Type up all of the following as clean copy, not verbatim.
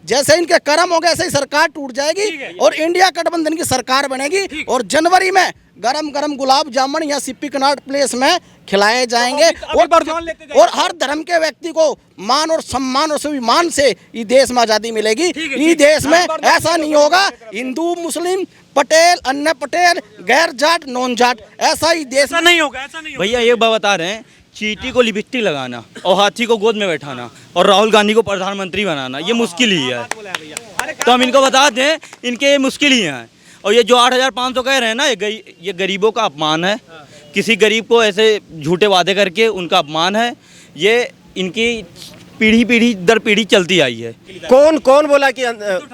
जैसे इनके कर्म हो गए ऐसे ही सरकार टूट जाएगी और इंडिया गठबंधन की सरकार बनेगी और जनवरी में गरम गरम गुलाब जामुन या सिप्पी कनॉट प्लेस में खिलाए जाएंगे और हर धर्म के व्यक्ति को मान और सम्मान और स्वाभिमान से इस देश में आज़ादी मिलेगी। इस देश में ऐसा नहीं होगा हिंदू मुस्लिम पटेल अन्य पटेल गैर जाट नॉन जाट, ऐसा ही देश नहीं होगा। भैया ये बता रहे हैं, चींटी को लिपस्टिक लगाना और हाथी को गोद में बैठाना और राहुल गांधी को प्रधानमंत्री बनाना ये मुश्किल ही है। तो हम इनको बता दें, इनके ये मुश्किल ही है। और ये जो 8,500 कह रहे हैं ना, ये गरीबों का अपमान है। किसी गरीब को ऐसे झूठे वादे करके उनका अपमान है। ये इनकी पीढ़ी दर पीढ़ी चलती आई है। कौन बोला कि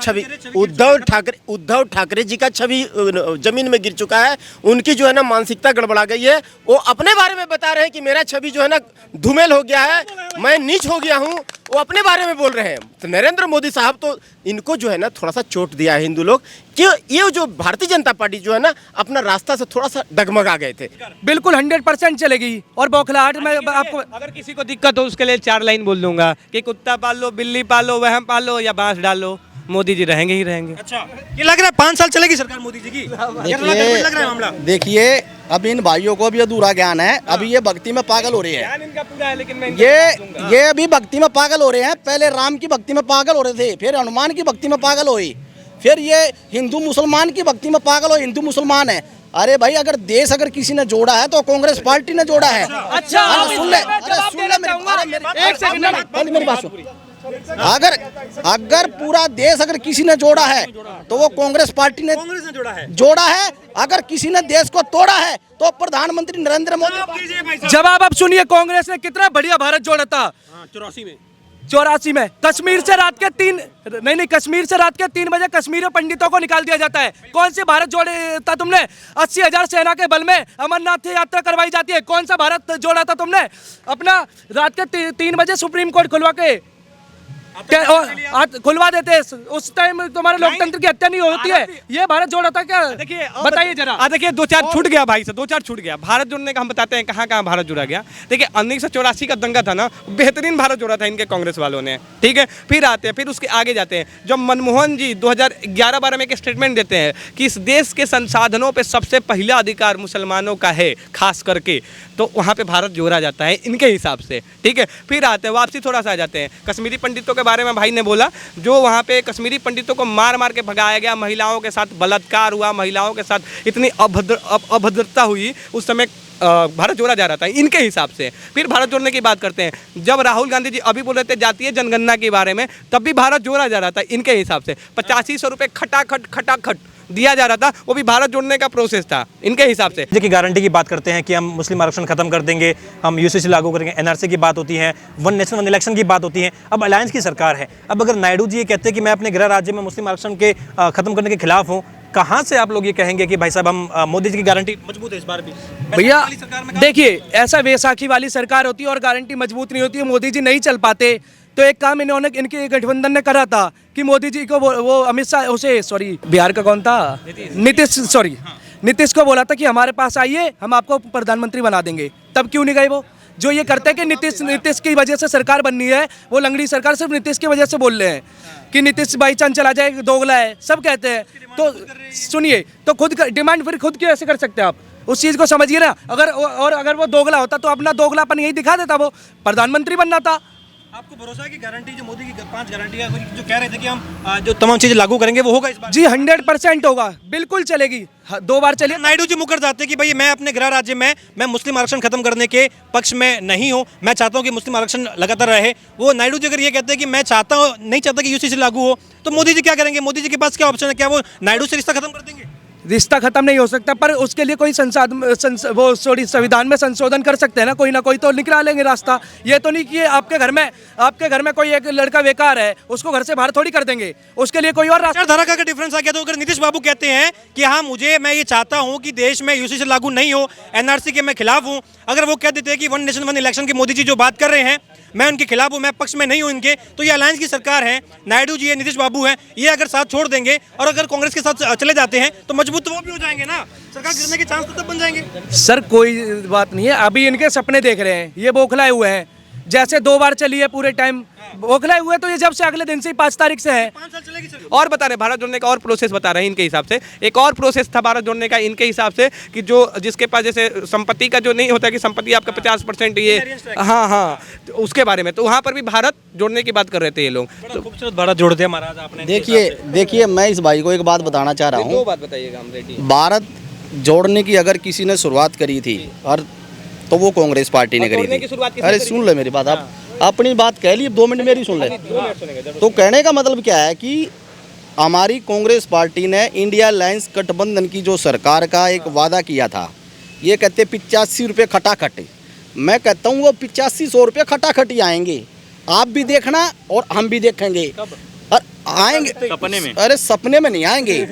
छवि उद्धव ठाकरे जी का छवि जमीन में गिर चुका है, उनकी जो है ना मानसिकता गड़बड़ा गई है। वो अपने बारे में बता रहे हैं कि मेरा छवि जो है ना धूमिल हो गया है, मैं नीच हो गया हूँ, वो अपने बारे में बोल रहे हैं। तो नरेंद्र मोदी साहब तो इनको जो है ना थोड़ा सा चोट दिया है हिंदू लोग कि ये जो भारतीय जनता पार्टी जो है ना अपना रास्ता से थोड़ा सा डगमगा गए थे। बिल्कुल 100% चलेगी। और बौखलाहट में आपको अगर किसी को दिक्कत हो उसके लिए 4 लाइन बोल दूंगा कि कुत्ता पाल लो, बिल्ली पालो, वहम पालो या बांस डालो, मोदी जी रहेंगे ही रहेंगे। अच्छा, ये लग रहा है 5 साल चलेगी सरकार मोदी जी की? लग रहा है मामला। देखिए अब इन भाइयों को भी अधूरा ज्ञान है, अभी ये भक्ति में पागल हो रहे हैं। इनका पूरा है, लेकिन मैं ये अभी भक्ति में पागल हो रहे हैं। पहले राम की भक्ति में पागल हो रहे थे, फिर हनुमान की भक्ति में पागल हुई, फिर ये हिंदू मुसलमान की भक्ति में पागल हो, हिंदू मुसलमान है। अरे भाई अगर देश अगर किसी ने जोड़ा है तो कांग्रेस पार्टी ने जोड़ा है। अच्छा सुन ले मेरी बात सुन। अगर पूरा देश अगर किसी ने जोड़ा है तो वो कांग्रेस पार्टी ने जोड़ा है। अगर किसी ने देश को तोड़ा है तो प्रधानमंत्री नरेंद्र मोदी। जवाब आप सुनिए, कांग्रेस ने कितना बढ़िया भारत जोड़ा था 84 में। कश्मीर से रात के 3 बजे कश्मीरी पंडितों को निकाल दिया जाता है। कौन से भारत जोड़े था तुमने? 80,000 सेना के बल में अमरनाथ यात्रा करवाई जाती है। कौन सा भारत जोड़ा था तुमने? अपना रात के 3 बजे सुप्रीम कोर्ट खुलवा के खुलवा देते। उस टाइम तुम्हारे लोकतंत्र की हत्या नहीं होती है। ये भारत जोड़ा था क्या? देखिए बताइए जरा। देखिए 2-4 छूट गया भाई से, 2-4 छूट गया। भारत जोड़ने का हम बताते हैं कहाँ भारत जोड़ा गया। देखिए 1984 का दंगा था ना, बेहतरीन भारत जोड़ा था इनके कांग्रेस वालों ने। ठीक है, फिर आते हैं, फिर उसके आगे जाते हैं। जब मनमोहन जी 2011-12 में एक स्टेटमेंट देते हैं कि इस देश के संसाधनों पर सबसे पहला अधिकार मुसलमानों का है खास करके, तो वहाँ पे भारत जोड़ा जाता है इनके हिसाब से। ठीक है, फिर आते हैं, वापसी थोड़ा सा आ जाते हैं। कश्मीरी पंडितों के बारे में भाई ने बोला, जो वहाँ पे कश्मीरी पंडितों को मार के भगाया गया, महिलाओं के साथ बलात्कार हुआ, महिलाओं के साथ इतनी अभद्रता हुई, उस समय भारत जोड़ा जा रहा था इनके हिसाब से। फिर भारत जोड़ने की बात करते हैं, जब राहुल गांधी जी अभी बोल रहे थे जातीय जनगणना के बारे में, तब भी भारत जोड़ा जा रहा था इनके हिसाब से। 8500 रुपये खटाखट दिया जा रहा था, वो भी भारत जोड़ने का प्रोसेस था इनके हिसाब से। की गारंटी की बात करते हैं कि हम मुस्लिम आरक्षण खत्म कर देंगे, हम यूसीसी लागू करेंगे, एनआरसी की बात होती है, वन नेशन वन इलेक्शन की बात होती है। अब अलायंस की सरकार है। अब अगर नायडू जी ये कहते हैं कि मैं अपने गृह राज्य में मुस्लिम आरक्षण के खत्म करने के खिलाफ हूँ, कहाँ से आप लोग ये कहेंगे कि भाई साहब हम मोदी जी की गारंटी मजबूत है इस बार भी? भैया देखिए, ऐसा वैसाखी वाली सरकार होती है और गारंटी मजबूत नहीं होती है। मोदी जी नहीं चल पाते तो एक काम इनके गठबंधन ने करा था कि मोदी जी को वो अमित शाह बिहार का कौन था, नीतीश को बोला था कि हमारे पास आइए, हम आपको प्रधानमंत्री बना देंगे। तब क्यों नहीं गए वो? जो ये करते हैं कि नीतीश की वजह से सरकार बननी है, वो लंगड़ी सरकार सिर्फ नीतीश की वजह से बोल रहे हैं कि नीतीश बाई चांस चला जाए, दोगला है, सब कहते हैं। तो सुनिए, तो खुद डिमांड फिर खुद क्यों ऐसे कर सकते हैं आप? उस चीज़ को समझिए ना। अगर वो दोगला होता तो अपना दोगलापन यही दिखा देता, वो प्रधानमंत्री बनना था। आपको भरोसा है कि गारंटी जो मोदी की 5 गारंटी है, जो कह रहे थे कि हम जो तमाम चीजें लागू करेंगे वो होगा इस बार? जी 100% होगा, बिल्कुल चलेगी। 2 बार चलिए। नायडू जी मुकर जाते हैं कि भाई मैं अपने गृह राज्य में मैं मुस्लिम आरक्षण खत्म करने के पक्ष में नहीं हूं, मैं चाहता हूं कि मुस्लिम आरक्षण लगातार रहे। वो नायडू जी अगर ये कहते हैं कि मैं नहीं चाहता कि यूसीसी लागू हो, तो मोदी जी क्या करेंगे? मोदी जी के पास क्या ऑप्शन है? क्या वो नायडू से रिश्ता खत्म कर देंगे? रिश्ता खत्म नहीं हो सकता, पर उसके लिए कोई संविधान में संशोधन कर सकते हैं ना, कोई ना कोई तो निकला लेंगे रास्ता। ये तो नहीं कि आपके घर में कोई एक लड़का बेकार है, उसको घर से बाहर थोड़ी कर देंगे, उसके लिए कोई और रास्ता। धारा का डिफरेंस आ गया। तो अगर नीतीश बाबू कहते हैं कि हाँ मैं ये चाहता हूँ कि देश में यूसीसी लागू नहीं हो, एनआरसी के मैं खिलाफ हूँ, अगर वो कह देते हैं कि वन नेशन वन इलेक्शन की मोदी जी जो बात कर रहे हैं मैं उनके खिलाफ हूँ, मैं पक्ष में नहीं हूँ इनके, तो ये अलायंस की सरकार है, नायडू जी है, नीतीश बाबू है, ये अगर साथ छोड़ देंगे और अगर कांग्रेस के साथ चले जाते हैं तो मजबूत तो वो भी हो जाएंगे ना, सरकार गिरने के चांस तो तब बन जाएंगे। सर कोई बात नहीं है, अभी इनके सपने देख रहे हैं, ये बौखलाए हुए हैं। जैसे 2 बार चली है पूरे टाइम बौखलाए हुए, तो ये जब से अगले दिन से ही 5 तारीख से है। और बता रहे भारत जोड़ने का और प्रोसेस बता रहे हैं इनके हिसाब से। एक और प्रोसेस था भारत जोड़ने का इनके हिसाब से कि जो जिसके पास जैसे संपत्ति का जो नहीं होता कि संपत्ति आपका 50% ये, हाँ तो उसके बारे में, तो वहाँ पर भी भारत जोड़ने की बात कर रहे थे ये लोग। तो खूबसूरत भारत जोड़ दिया महाराज आपने। देखिए मैं इस भाई को एक बात बताना चाह रहा हूँ। 2 बात बताइएगा हम रेडी। भारत जोड़ने की अगर किसी ने शुरुआत करी थी और तो वो कांग्रेस पार्टी ने करी थी। अरे सुन ले मेरी बात, आप अपनी बात कह ली, 2 मिनट मेरी सुन ले। तो कहने का मतलब क्या है कि हमारी कांग्रेस पार्टी ने इंडिया अलायंस गठबंधन की जो सरकार का एक वादा किया था, ये कहते 85 रुपये खटाखट। मैं कहता हूँ वो 8500 रुपये खटाखटी आएंगे, आप भी देखना और हम भी देखेंगे। और आएंगे सपने में। अरे सपने में नहीं आएंगे,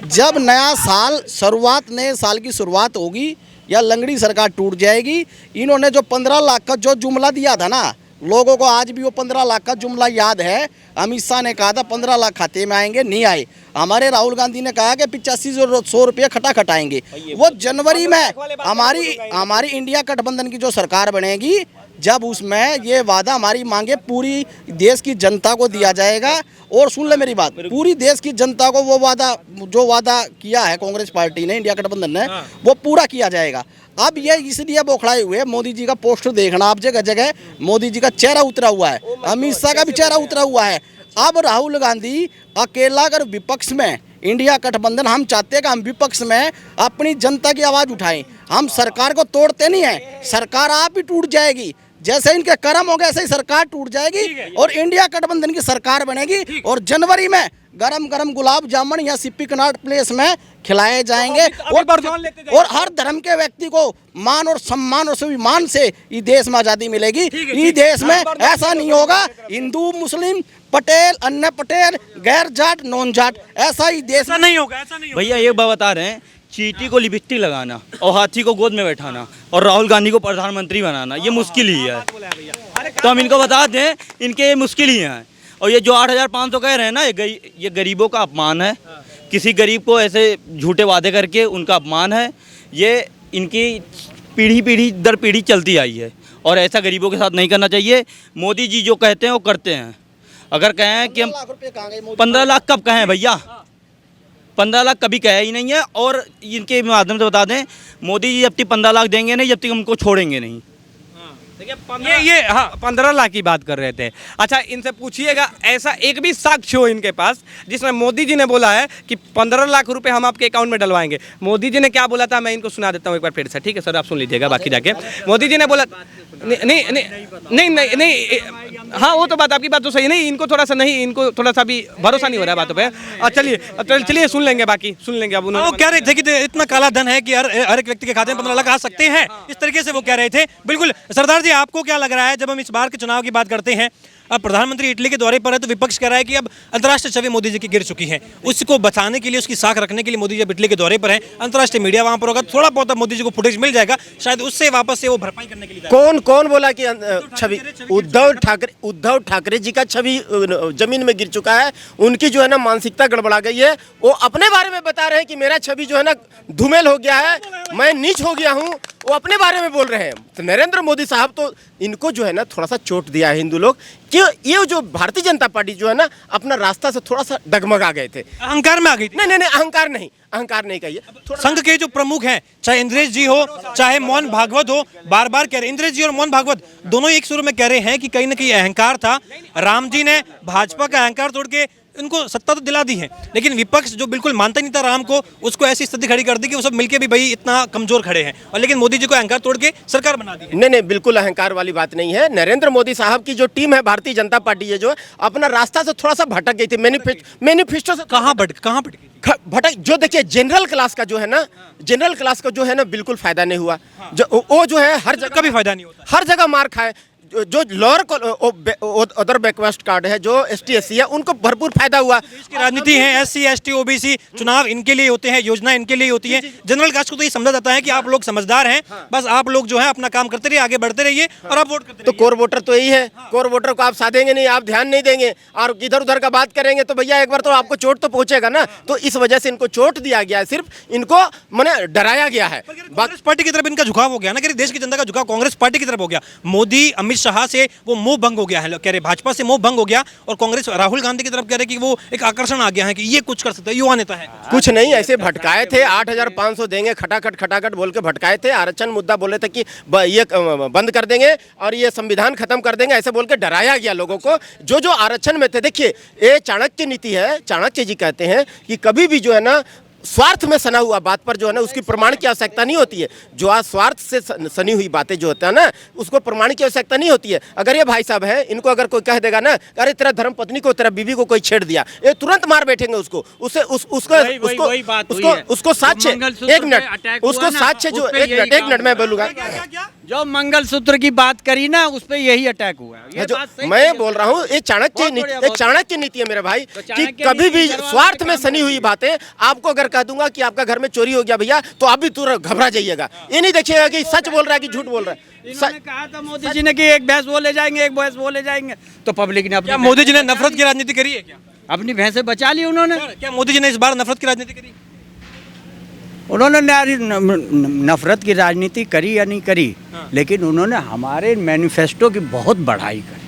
जब नया साल शुरुआत, नए साल की शुरुआत होगी या लंगड़ी सरकार टूट जाएगी। इन्होंने जो 15 लाख का जो जुमला दिया था ना, लोगों को आज भी वो 15 लाख का जुमला याद है। अमित शाह ने कहा था 15 लाख खाते में आएंगे, नहीं आए। हमारे राहुल गांधी ने कहा कि 8500 रुपये खटाखट आएंगे। वो जनवरी में हमारी इंडिया गठबंधन की जो सरकार बनेगी, जब उसमें ये वादा, हमारी मांगे पूरी देश की जनता को दिया जाएगा। और सुन ले मेरी बात, पूरी देश की जनता को वो वादा, जो वादा किया है कांग्रेस पार्टी ने, इंडिया गठबंधन ने, वो पूरा किया जाएगा। अब ये इसलिए बौखलाए हुए, मोदी जी का पोस्टर देखना आप जगह जगह, मोदी जी का चेहरा उतरा हुआ है, अमित शाह का भी चेहरा उतरा हुआ है। अब राहुल गांधी अकेला अगर विपक्ष में, इंडिया गठबंधन, हम चाहते हैं कि हम विपक्ष में अपनी जनता की आवाज़ उठाएं। हम सरकार को तोड़ते नहीं हैं, सरकार आप ही टूट जाएगी। जैसे इनके कर्म हो गए ऐसे ही सरकार टूट जाएगी और इंडिया गठबंधन की सरकार बनेगी। और जनवरी में गरम गरम गुलाब जामुन या सिप्पी कनाट प्लेस में खिलाए जाएंगे। और हर धर्म के व्यक्ति को मान और सम्मान और स्वाभिमान से इस देश में आज़ादी मिलेगी। इस देश में ऐसा नहीं होगा हिंदू मुस्लिम पटेल अन्य पटेल गैर जाट नॉन जाट, ऐसा ही देश नहीं होगा। भैया ये बात बता रहे हैं, चींटी को लिपस्टिक लगाना और हाथी को गोद में बैठाना और राहुल गांधी को प्रधानमंत्री बनाना, ये मुश्किल ही है। तो हम इनको बता दें, इनके ये मुश्किल ही है। और ये जो 8500 कह रहे हैं ना, ये गरीबों का अपमान है। किसी गरीब को ऐसे झूठे वादे करके उनका अपमान है। ये इनकी पीढ़ी दर पीढ़ी चलती आई है और ऐसा गरीबों के साथ नहीं करना चाहिए। मोदी जी जो कहते हैं वो करते हैं। अगर कहें कि हम 15 लाख कब कहें भैया, 15 लाख कभी कहे ही नहीं है। और इनके माध्यम से बता दें, मोदी जी जब तक 15 लाख देंगे नहीं, जब तक हमको छोड़ेंगे नहीं। ये हाँ 15 लाख की बात कर रहे थे। अच्छा इनसे पूछिएगा, ऐसा एक भी साक्ष्य हो इनके पास जिसमें मोदी जी ने बोला है कि 15 लाख रुपए हम आपके अकाउंट में डलवाएंगे। मोदी जी ने क्या बोला था, मैं इनको सुना देता हूँ एक बार फिर से, ठीक है सर, आप सुन लीजिएगा बाकी जाके। मोदी जी ने बोला नहीं, हाँ वो तो बात, आपकी बात तो सही नहीं, इनको थोड़ा सा नहीं, इनको थोड़ा सा भी भरोसा नहीं हो रहा है बातों पे। चलिए सुन लेंगे, बाकी सुन लेंगे। अब वो कह रहे थे कि इतना काला धन है कि हर एक व्यक्ति के खाते में 15 लाख आ सकते हैं, इस तरीके से वो कह रहे थे। बिल्कुल सरदार जी, आपको क्या लग रहा है जब हम इस बार के चुनाव की बात करते हैं, अब प्रधानमंत्री इटली के दौरे पर है तो विपक्ष कह रहा है कि अब अंतर्राष्ट्रीय छवि मोदी जी की गिर चुकी है, उसको बचाने के लिए, उसकी साख रखने के लिए मोदी जी अब इटली के दौरे पर हैं, अंतर्राष्ट्रीय मीडिया वहां पर होगा, थोड़ा बहुत मोदी जी को फुटेज मिल जाएगा, शायद उससे वापस से वो भरपाई करने के लिए। कौन बोला कि छवि उद्धव ठाकरे जी का छवि जमीन में गिर चुका है, उनकी जो है ना मानसिकता गड़बड़ा गई है। वो अपने बारे में बता रहे हैं कि मेरा छवि जो है ना धूमिल हो गया है, मैं नीच हो गया हूँ, वो अपने बारे में बोल रहे हैं। तो नरेंद्र मोदी साहब तो इनको जो है ना थोड़ा सा चोट दिया है हिंदू लोग, कि ये जो भारतीय जनता पार्टी जो है ना अपना रास्ता से थोड़ा सा डगमगा गए थे, अहंकार में आ गई थी। नहीं, अहंकार नहीं कहिए। संघ के जो प्रमुख हैं, चाहे इंद्रेश जी हो चाहे मोहन भागवत हो, बार बार कह रहे, इंद्रेश जी और मोहन भागवत दोनों एक सुर में कह रहे हैं कि कहीं ना कहीं अहंकार था। राम जी ने भाजपा का अहंकार तोड़ के उनको सत्ता तो दिला दी है, लेकिन विपक्ष जो बिल्कुल मानता नहीं था राम को, उसको ऐसी स्थिति खड़ी कर दी कि वो सब मिलके भी भाई इतना कमजोर खड़े हैं, और लेकिन मोदी जी को अहंकार तोड़ के सरकार बना दी है। नहीं, बिल्कुल अहंकार वाली बात नहीं है। नरेंद्र मोदी साहब की जो टीम है, भारतीय जनता पार्टी है, जो है अपना रास्ता से थोड़ा सा भटक गई थी। मैनिफेस्टो से कहाँ भटक, जो देखिए जनरल क्लास का जो है ना बिल्कुल फायदा नहीं हुआ। जो वो जो है हर जगह कभी फायदा नहीं होता, हर जगह मार खाए। जो लोअर अदर बैकवर्ड कार्ड है, जो ST SC है, उनको भरपूर फायदा हुआ। इसकी राजनीति है, SC ST OBC चुनाव इनके लिए होते हैं, योजना इनके लिए होती है। जनरल कास्ट को तो ये समझा जाता है कि आप लोग समझदार हैं, बस आप लोग जो है अपना काम करते रहिए, आगे बढ़ते रहिए और आप वोट करते रहिए। तो कोर वोटर तो यही है, कोर वोटर को आप साधेंगे नहीं, आप ध्यान नहीं देंगे और इधर उधर का बात करेंगे तो भैया एक बार तो आपको चोट तो पहुंचेगा ना। तो इस वजह से इनको चोट दिया गया है, सिर्फ इनको मैंने डराया गया है। कांग्रेस पार्टी की तरफ इनका झुकाव हो गया ना, कि देश की जनता का झुकाव कांग्रेस पार्टी की तरफ हो गया। मोदी अमित शाह से वो मोह भंग हो गया है, कह रहे भाजपा से मोह भंग हो गया, और कांग्रेस राहुल गांधी की तरफ कह रहे कि वो एक आकर्षण आ गया है कि ये कुछ कर सकता है, युवा नेता है। कुछ नहीं, ऐसे भटकाए थे, 8,500 देंगे खटाखट बोल के भटकाए थे। आरक्षण मुद्दा बोले थे कि ये बंद कर देंगे और ये संविधान खत्म कर देंगे, ऐसे बोल के डराया गया लोगों को। जो आरक्षण में थे, देखिए ये चाणक्य नीति है। चाणक्य जी कहते हैं कि कभी भी जो है ना स्वार्थ में सना हुआ बात पर जो है ना उसकी प्रमाण की आवश्यकता नहीं होती है। जो आज स्वार्थ से सनी हुई बातें जो होता है ना उसको प्रमाण की आवश्यकता नहीं होती है। अगर ये भाई साहब है, इनको अगर कोई कह देगा ना अरे तेरा धर्म पत्नी को, तेरा बीवी को कोई छेड़ दिया, ये तुरंत मार बैठेंगे उसको। उससे उसको साक्ष्य, एक मिनट, उसको साक्ष्य जो एक मिनट मैं बोलूंगा। जो मंगलसूत्र की बात करी ना उस पे यही अटैक हुआ है। जो मैं बोल रहा हूँ ये चाणक्य नीति है मेरे भाई, कि कभी भी स्वार्थ में सनी हुई बातें, आपको अगर कह दूंगा कि आपका घर में चोरी हो गया भैया तो आप भी तुरंत घबरा जाइएगा। ये नहीं देखिएगा कि सच बोल रहा है कि झूठ बोल रहा है। इन्होंने कहा था मोदी जी ने कि एक भैंस वो ले जाएंगे, एक भैंस वो ले जाएंगे, तो पब्लिक ने क्या मोदी जी ने नफरत की राजनीति करी है? क्या अपनी भैंसें बचा ली उन्होंने? क्या मोदी जी ने इस बार नफरत की राजनीति करी? उन्होंने नफरत की राजनीति करी या नहीं करी, लेकिन उन्होंने हमारे मैनिफेस्टो की बहुत बढ़ाई करी।